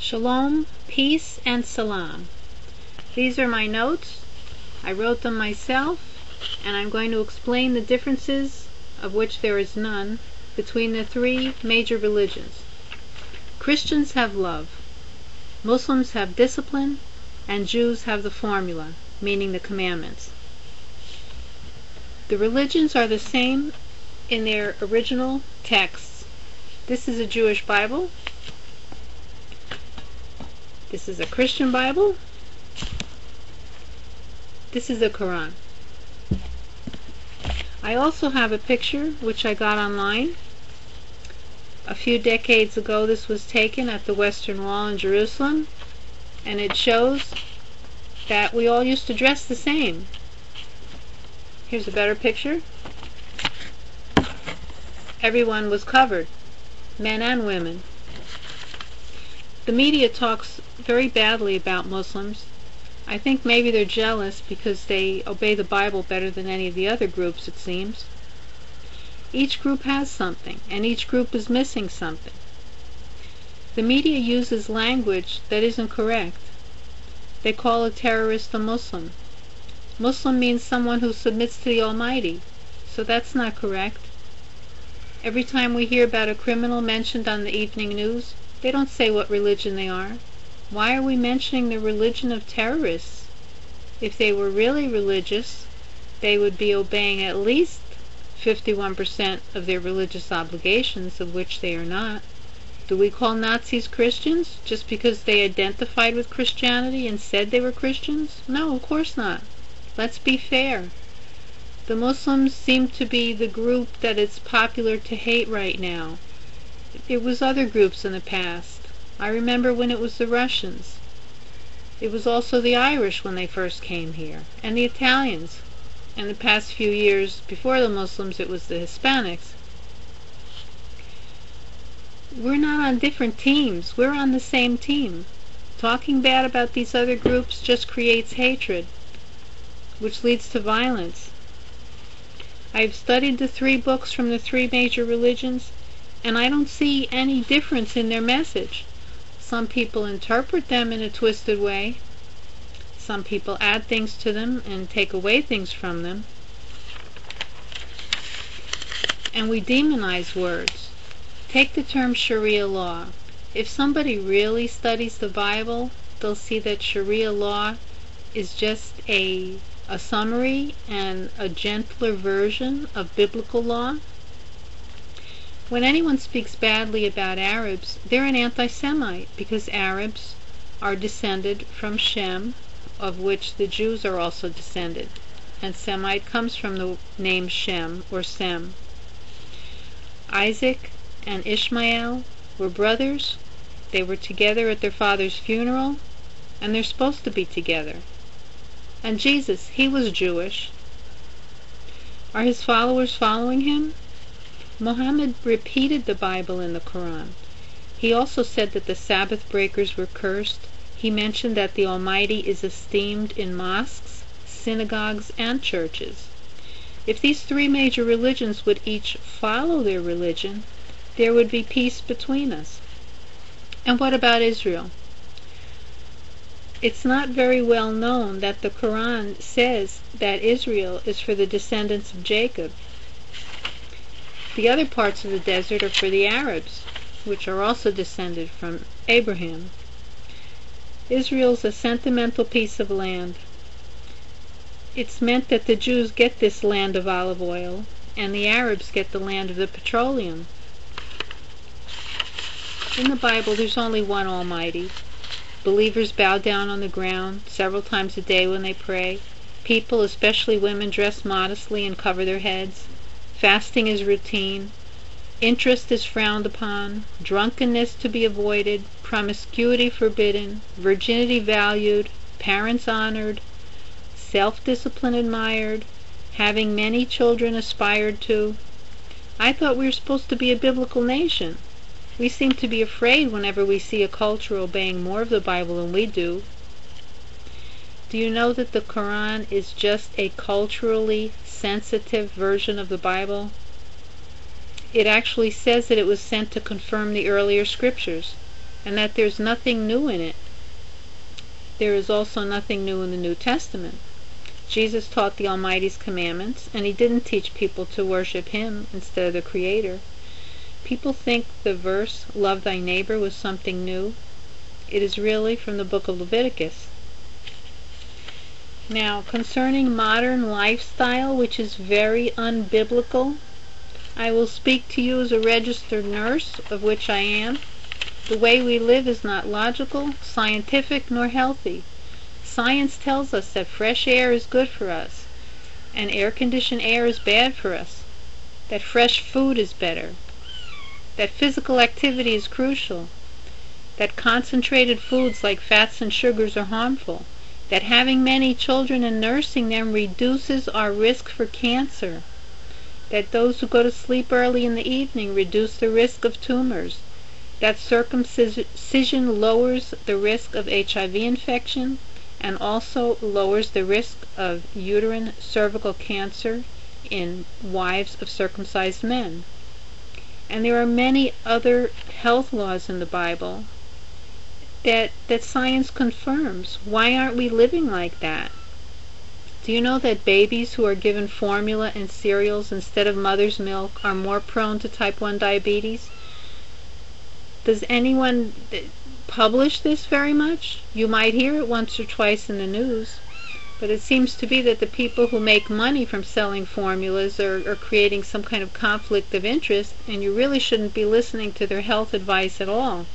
Shalom, peace, and salam. These are my notes. I wrote them myself, and I'm going to explain the differences, of which there is none, between the three major religions. Christians have love, Muslims have discipline, and Jews have the formula, meaning the commandments. The religions are the same in their original texts. This is a Jewish Bible. This is a Christian Bible. This is a Quran. I also have a picture which I got online. A few decades ago this was taken at the Western Wall in Jerusalem, and it shows that we all used to dress the same. Here's a better picture. Everyone was covered, men and women. The media talks very badly about Muslims. I think maybe they're jealous because they obey the Bible better than any of the other groups, it seems. Each group has something, and each group is missing something. The media uses language that isn't correct. They call a terrorist a Muslim. Muslim means someone who submits to the Almighty, so that's not correct. Every time we hear about a criminal mentioned on the evening news, they don't say what religion they are. Why are we mentioning the religion of terrorists? If they were really religious, they would be obeying at least 51% of their religious obligations, of which they are not. Do we call Nazis Christians just because they identified with Christianity and said they were Christians? No, of course not. Let's be fair. The Muslims seem to be the group that it's popular to hate right now. It was other groups in the past. I remember when it was the Russians. It was also the Irish when they first came here, and the Italians. In the past few years, before the Muslims, it was the Hispanics. We're not on different teams. We're on the same team. Talking bad about these other groups just creates hatred, which leads to violence. I've studied the three books from the three major religions, and I don't see any difference in their message. Some people interpret them in a twisted way. Some people add things to them and take away things from them. And we demonize words. Take the term Sharia law. If somebody really studies the Bible, they'll see that Sharia law is just a summary and a gentler version of biblical law. When anyone speaks badly about Arabs, they're an anti-Semite, because Arabs are descended from Shem, of which the Jews are also descended, and Semite comes from the name Shem or Sem. Isaac and Ishmael were brothers. They were together at their father's funeral, and they're supposed to be together. And Jesus, he was Jewish. Are his followers following him? Muhammad repeated the Bible in the Quran. He also said that the Sabbath breakers were cursed. He mentioned that the Almighty is esteemed in mosques, synagogues, and churches. If these three major religions would each follow their religion, there would be peace between us. And what about Israel? It's not very well known that the Quran says that Israel is for the descendants of Jacob. The other parts of the desert are for the Arabs, which are also descended from Abraham. Israel's a sentimental piece of land. It's meant that the Jews get this land of olive oil, and the Arabs get the land of the petroleum. In the Bible, there's only one Almighty. Believers bow down on the ground several times a day when they pray. People, especially women, dress modestly and cover their heads. Fasting is routine. Interest is frowned upon. Drunkenness to be avoided. Promiscuity forbidden. Virginity valued. Parents honored. Self-discipline admired. Having many children aspired to. I thought we were supposed to be a biblical nation. We seem to be afraid whenever we see a culture obeying more of the Bible than we do. Do you know that the Quran is just a culturally sensitive version of the Bible? It actually says that it was sent to confirm the earlier scriptures. and that there's nothing new in it. There is also nothing new in the New Testament. Jesus taught the Almighty's commandments, and he didn't teach people to worship him instead of the Creator. People think the verse, "Love thy neighbor," was something new. It is really from the book of Leviticus. Now, concerning modern lifestyle, which is very unbiblical, I will speak to you as a registered nurse, of which I am. The way we live is not logical, scientific, nor healthy. Science tells us that fresh air is good for us, and air-conditioned air is bad for us, that fresh food is better, that physical activity is crucial, that concentrated foods like fats and sugars are harmful, that having many children and nursing them reduces our risk for cancer, that those who go to sleep early in the evening reduce the risk of tumors, that circumcision lowers the risk of HIV infection and also lowers the risk of uterine cervical cancer in wives of circumcised men. And there are many other health laws in the Bible that science confirms. Why aren't we living like that? Do you know that babies who are given formula and cereals instead of mother's milk are more prone to type 1 diabetes? Does anyone publish this very much? You might hear it once or twice in the news, but it seems to be that the people who make money from selling formulas are creating some kind of conflict of interest, and you really shouldn't be listening to their health advice at all.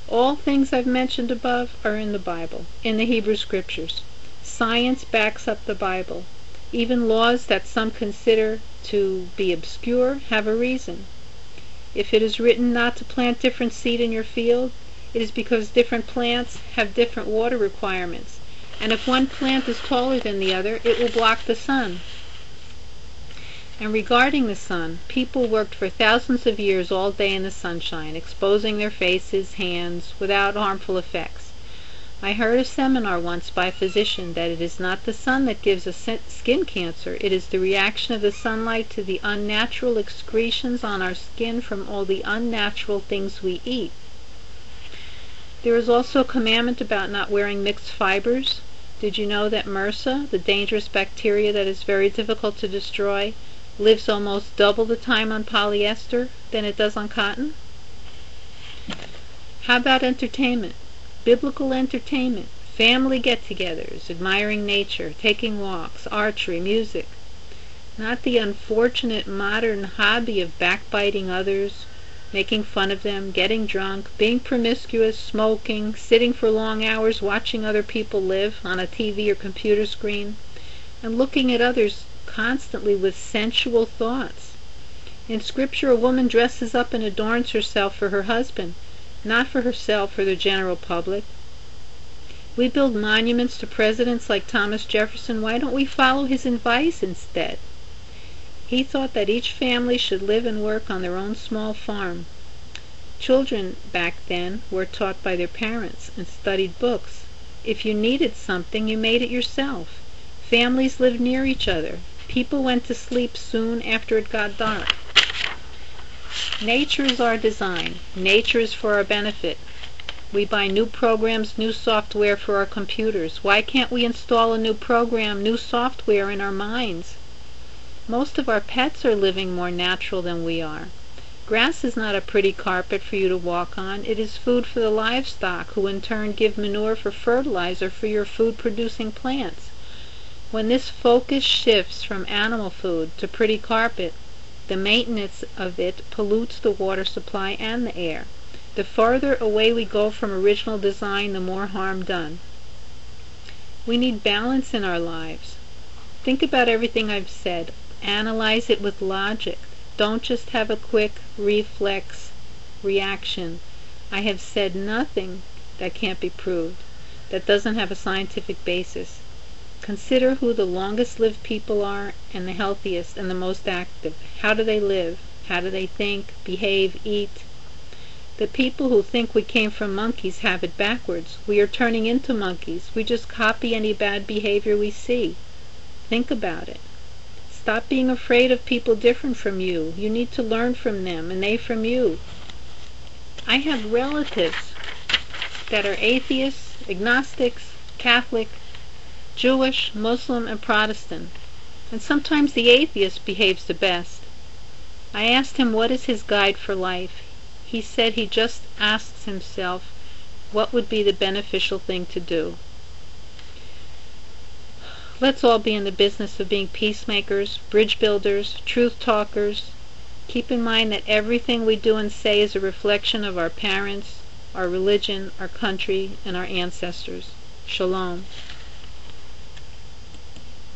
All things I've mentioned above are in the Bible, in the Hebrew Scriptures. Science backs up the Bible. Even laws that some consider to be obscure have a reason. If it is written not to plant different seed in your field, it is because different plants have different water requirements, and if one plant is taller than the other, it will block the sun. And regarding the sun, people worked for thousands of years all day in the sunshine, exposing their faces, hands, without harmful effects. I heard a seminar once by a physician that it is not the sun that gives us skin cancer, it is the reaction of the sunlight to the unnatural excretions on our skin from all the unnatural things we eat. There is also a commandment about not wearing mixed fibers. Did you know that MRSA, the dangerous bacteria that is very difficult to destroy, lives almost double the time on polyester than it does on cotton? How about entertainment? Biblical entertainment, family get-togethers, admiring nature, taking walks, archery, music. Not the unfortunate modern hobby of backbiting others, making fun of them, getting drunk, being promiscuous, smoking, sitting for long hours watching other people live on a TV or computer screen, and looking at others constantly with sensual thoughts. In Scripture, a woman dresses up and adorns herself for her husband, not for herself or the general public. We build monuments to presidents like Thomas Jefferson. Why don't we follow his advice instead? He thought that each family should live and work on their own small farm. Children back then were taught by their parents and studied books. If you needed something, you made it yourself. Families lived near each other. People went to sleep soon after it got dark. Nature is our design. Nature is for our benefit. We buy new programs, new software for our computers. Why can't we install a new program, new software in our minds? Most of our pets are living more natural than we are. Grass is not a pretty carpet for you to walk on. It is food for the livestock, who in turn give manure for fertilizer for your food-producing plants. When this focus shifts from animal food to pretty carpet, the maintenance of it pollutes the water supply and the air. The farther away we go from original design, the more harm done. We need balance in our lives. Think about everything I've said. Analyze it with logic. Don't just have a quick reflex reaction. I have said nothing that can't be proved, that doesn't have a scientific basis. Consider who the longest-lived people are and the healthiest and the most active. How do they live? How do they think, behave, eat? The people who think we came from monkeys have it backwards. We are turning into monkeys. We just copy any bad behavior we see. Think about it. Stop being afraid of people different from you. You need to learn from them, and they from you. I have relatives that are atheists, agnostics, Catholic, Jewish, Muslim, and Protestant, and sometimes the atheist behaves the best. I asked him what is his guide for life. He said he just asks himself what would be the beneficial thing to do. Let's all be in the business of being peacemakers, bridge builders, truth talkers. Keep in mind that everything we do and say is a reflection of our parents, our religion, our country, and our ancestors. Shalom.